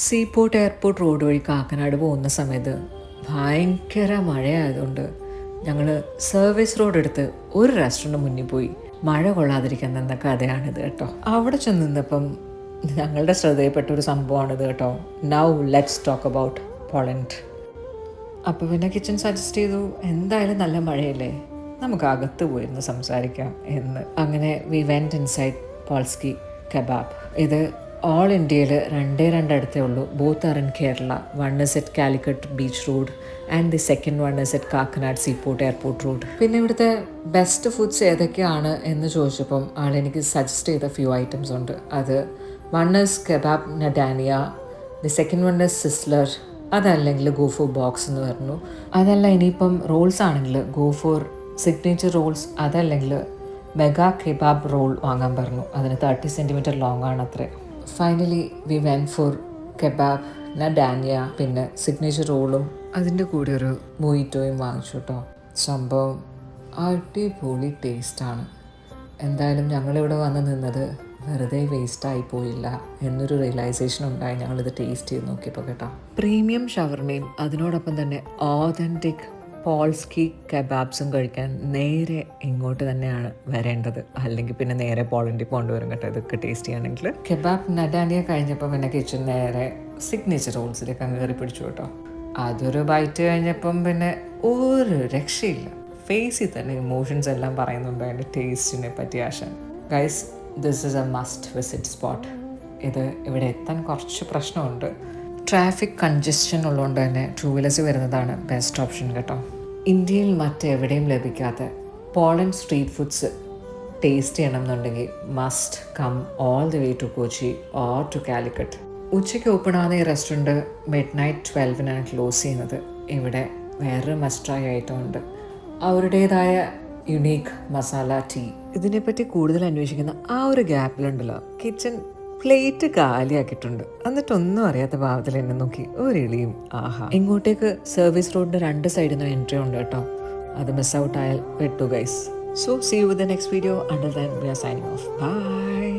Seaport airport road വഴി കാക്കനാട് പോകുന്ന സമയത്ത് ഭയങ്കര മഴയായതുകൊണ്ട് ഞങ്ങൾ സർവീസ് റോഡ് എടുത്ത് ഒരു റെസ്റ്റോറൻറ്റ് മുന്നിൽ പോയി മഴ കൊള്ളാതിരിക്കാൻ നിന്ന കഥയാണിത് കേട്ടോ. അവിടെ ചെന്ന് നിന്നപ്പം ഞങ്ങളുടെ ശ്രദ്ധയിൽപ്പെട്ട ഒരു സംഭവമാണിത് കേട്ടോ. Now let's talk about Poland. അപ്പോൾ പിന്നെ കിച്ചൺ സജസ്റ്റ് ചെയ്തു, എന്തായാലും നല്ല മഴയല്ലേ, നമുക്ക് അകത്ത് പോയിരുന്ന് സംസാരിക്കാം എന്ന്. അങ്ങനെ we went inside Polski kebab. ഇത് ഓൾ ഇന്ത്യയിൽ രണ്ടടുത്തേ ഉള്ളൂ. Both are in Kerala. One is at Calicut beach road and the second one is at Kakkanad seaport airport road. പിന്നെ ഇവിടുത്തെ ബെസ്റ്റ് ഫുഡ്സ് ഏതൊക്കെയാണ് എന്ന് ചോദിച്ചപ്പം ആളെനിക്ക് സജസ്റ്റ് ചെയ്ത ഫ്യൂ ഐറ്റംസ് ഉണ്ട്. അത് വൺ ഇസ് കബാബ് നഡാനിയ, the second one is sizzler, അതല്ലെങ്കിൽ ഗോ ഫോർ ബോക്സ് എന്ന് പറഞ്ഞു. അതല്ല ഇനിയിപ്പം റോൾസ് ആണെങ്കിൽ ഗോ ഫോർ സിഗ്നേച്ചർ റോൾസ്, അതല്ലെങ്കിൽ മെഗാ കെബാബ് റോൾ വാങ്ങാൻ പറഞ്ഞു. അതിന് 30 സെൻറ്റിമീറ്റർ ലോങ് ആണ് അത്രേ. Finally we went for kebab നഡാനിയ, പിന്നെ സിഗ്നേച്ചർ റോളും അതിൻ്റെ കൂടെ ഒരു മൊയ്റ്റോയും വാങ്ങിച്ചു കേട്ടോ. സംഭവം അടിപൊളി ടേസ്റ്റാണ്. എന്തായാലും ഞങ്ങളിവിടെ വന്ന് നിന്നത് വെറുതെ വേസ്റ്റായി പോയില്ല എന്നൊരു റിയലൈസേഷൻ ഉണ്ടായി ഞങ്ങളിത് ടേസ്റ്റ് ചെയ്ത് നോക്കിയപ്പോൾ കേട്ടോ. പ്രീമിയം ഷവർമയും അതിനോടൊപ്പം തന്നെ ഓതൻറ്റിക് പോൾസ്കി കബാബ്സും കഴിക്കാൻ നേരെ ഇങ്ങോട്ട് തന്നെയാണ് വരേണ്ടത്, അല്ലെങ്കിൽ പിന്നെ നേരെ പോളണ്ടിൽ കൊണ്ടുവരും കേട്ടോ ഇതൊക്കെ ടേസ്റ്റ് ചെയ്യണമെങ്കിൽ. കബാബ് നഡാനിയ കഴിഞ്ഞപ്പോൾ പിന്നെ കിച്ചൺ നേരെ സിഗ്നേച്ചർ റോൾസിലേക്ക് അങ്ങ് കയറി പിടിച്ചു കേട്ടോ. അതൊരു ബൈറ്റ് കഴിഞ്ഞപ്പം പിന്നെ ഒരു രക്ഷയില്ല. ഫേസിൽ തന്നെ ഇമോഷൻസ് എല്ലാം പറയുന്നുണ്ട് അതിൻ്റെ ടേസ്റ്റിനെ പറ്റി. ആശാൻ guys, this is a must visit spot. ഇത് ഇവിടെ എത്താൻ കുറച്ച് പ്രശ്നമുണ്ട്. ട്രാഫിക് കൺജസ്റ്റൻ ഉള്ളതുകൊണ്ട് തന്നെ 2 വീലേഴ്സ് വരുന്നതാണ് ബെസ്റ്റ് ഓപ്ഷൻ കേട്ടോ. ഇന്ത്യയിൽ മറ്റെവിടെയും ലഭിക്കാത്ത പോളണ്ട് സ്ട്രീറ്റ് ഫുഡ്സ് ടേസ്റ്റ് ചെയ്യണം എന്നുണ്ടെങ്കിൽ must come all the way to Kochi or to Calicut. ഉച്ചയ്ക്ക് ഓപ്പൺ ആവുന്ന ഈ റെസ്റ്റോറൻറ്റ് മിഡ്നൈറ്റ് 12-നാണ് ക്ലോസ് ചെയ്യുന്നത്. ഇവിടെ വേറൊരു മസ്റ്റ് ട്രൈ ഐറ്റം ഉണ്ട്, അവരുടേതായ യുണീക്ക് മസാല ടീ. ഇതിനെപ്പറ്റി കൂടുതൽ അന്വേഷിക്കുന്ന ആ ഒരു ഗ്യാപ്പിലുണ്ടല്ലോ കിച്ചൺ പ്ലേറ്റ് കാലിയാക്കിയിട്ടുണ്ട്. എന്നിട്ടൊന്നും അറിയാത്ത ഭാവത്തിൽ എന്നെ നോക്കി ഒരു ഇളിയും. ആഹാ. ഇങ്ങോട്ടേക്ക് സർവീസ് റോഡിൻ്റെ 2 സൈഡിൽ നിന്ന് എൻട്രി ഉണ്ട് കേട്ടോ. അത് മിസ് ഔട്ട് ആയാൽ പെട്ടു guys. So see you with the next video. Until then we are signing off. By.